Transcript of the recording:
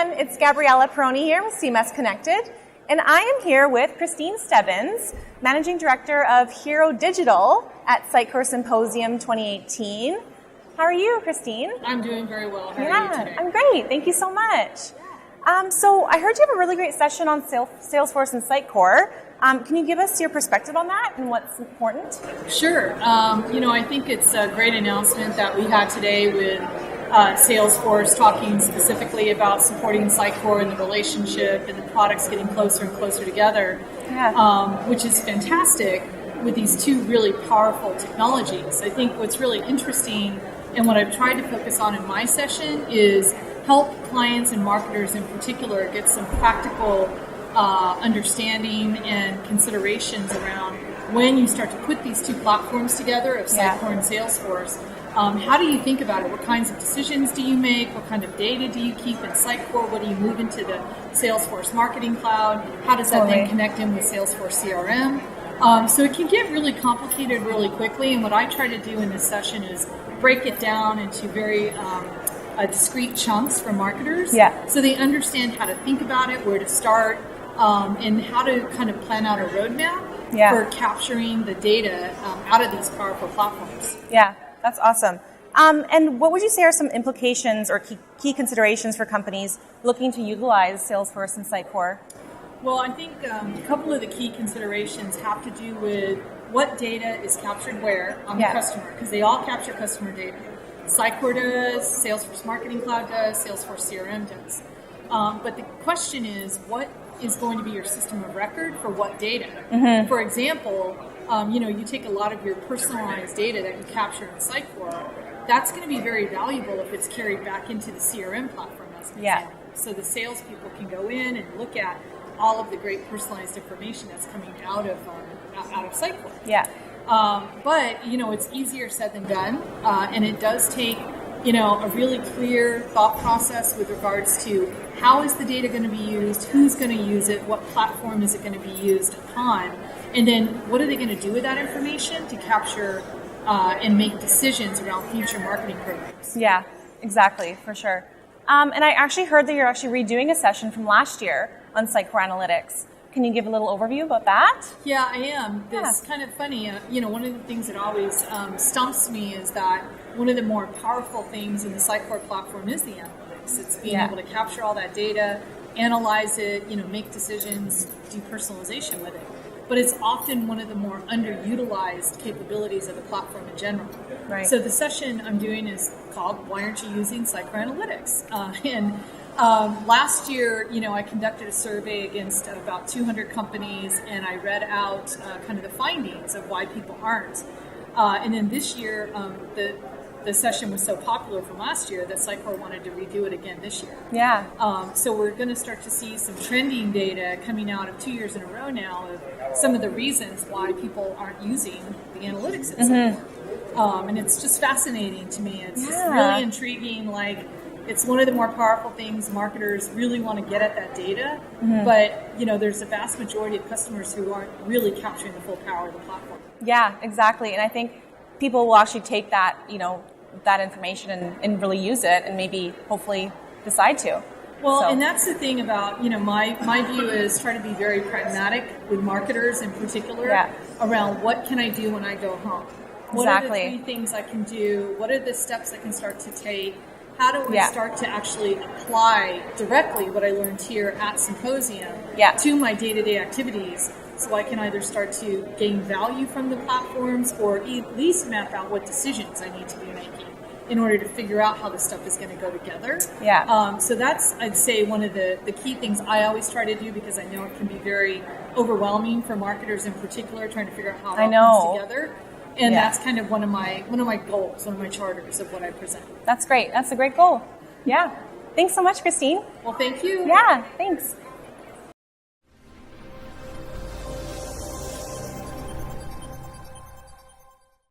everyone. It's Gabriella Peroni here with CMS-Connected, and I am here with Kristine Stebbins, Managing Director of Hero Digital at Sitecore Symposium 2018. How are you, Kristine? I'm doing very well. How are you today? I'm great. Thank you so much. So I heard you have a really great session on Salesforce and Sitecore. Can you give us your perspective on that and what's important? Sure. I think it's a great announcement that we had today with Salesforce talking specifically about supporting Sitecore and the relationship and the products getting closer and closer together, which is fantastic with these two really powerful technologies. I think what's really interesting and what I've tried to focus on in my session is help clients and marketers in particular get some practical understanding and considerations around when you start to put these two platforms together of Sitecore and Salesforce. How do you think about it? What kinds of decisions do you make? What kind of data do you keep in Sitecore? What do you move into the Salesforce Marketing Cloud? How does that then connect in with Salesforce CRM? So it can get really complicated really quickly, and what I try to do in this session is break it down into very discrete chunks for marketers so they understand how to think about it, where to start, and how to kind of plan out a roadmap for capturing the data out of these powerful platforms. Yeah, that's awesome. And what would you say are some implications or key considerations for companies looking to utilize Salesforce and Sitecore? Well, I think a couple of the key considerations have to do with what data is captured where on the customer, because they all capture customer data. Sitecore does, Salesforce Marketing Cloud does, Salesforce CRM does. But the question is, what is going to be your system of record for what data? Mm-hmm. For example, you take a lot of your personalized data that you capture in Sitecore. That's going to be very valuable if it's carried back into the CRM platform as an example. So the salespeople can go in and look at all of the great personalized information that's coming out of Sitecore. But it's easier said than done, and it does take a really clear thought process with regards to how is the data going to be used, who's going to use it, what platform is it going to be used upon, and then what are they going to do with that information to capture and make decisions around future marketing programs. Yeah, exactly, for sure. And I actually heard that you're actually redoing a session from last year on Sitecore Analytics. Can you give a little overview about that? Yeah, I am. It's kind of funny. One of the things that always stumps me is that one of the more powerful things in the Sitecore platform is the analytics. It's being able to capture all that data, analyze it, make decisions, do personalization with it. But it's often one of the more underutilized capabilities of the platform in general. Right. So the session I'm doing is called "Why Aren't You Using Sitecore Analytics?" Last year, I conducted a survey against about 200 companies, and I read out kind of the findings of why people aren't. And then this year, the session was so popular from last year that Sitecore wanted to redo it again this year. Yeah. So we're going to start to see some trending data coming out of 2 years in a row now of some of the reasons why people aren't using the analytics at Sitecore. And it's just fascinating to me. It's just really intriguing. It's one of the more powerful things. Marketers really want to get at that data, but there's a vast majority of customers who aren't really capturing the full power of the platform. Yeah, exactly. And I think people will actually take that, that information and really use it, and maybe hopefully decide to. Well, and that's the thing about, my view is try to be very pragmatic with marketers in particular around what can I do when I go home. What are the 3 things I can do? What are the steps I can start to take? How do we start to actually apply directly what I learned here at Symposium to my day-to-day activities, so I can either start to gain value from the platforms or at least map out what decisions I need to be making in order to figure out how this stuff is going to go together. So that's, I'd say, one of the key things I always try to do, because I know it can be very overwhelming for marketers in particular, trying to figure out how it all comes together. And that's kind of one of my goals, one of my charters of what I present. That's great. That's a great goal. Yeah. Thanks so much, Kristine. Well, thank you. Yeah, thanks.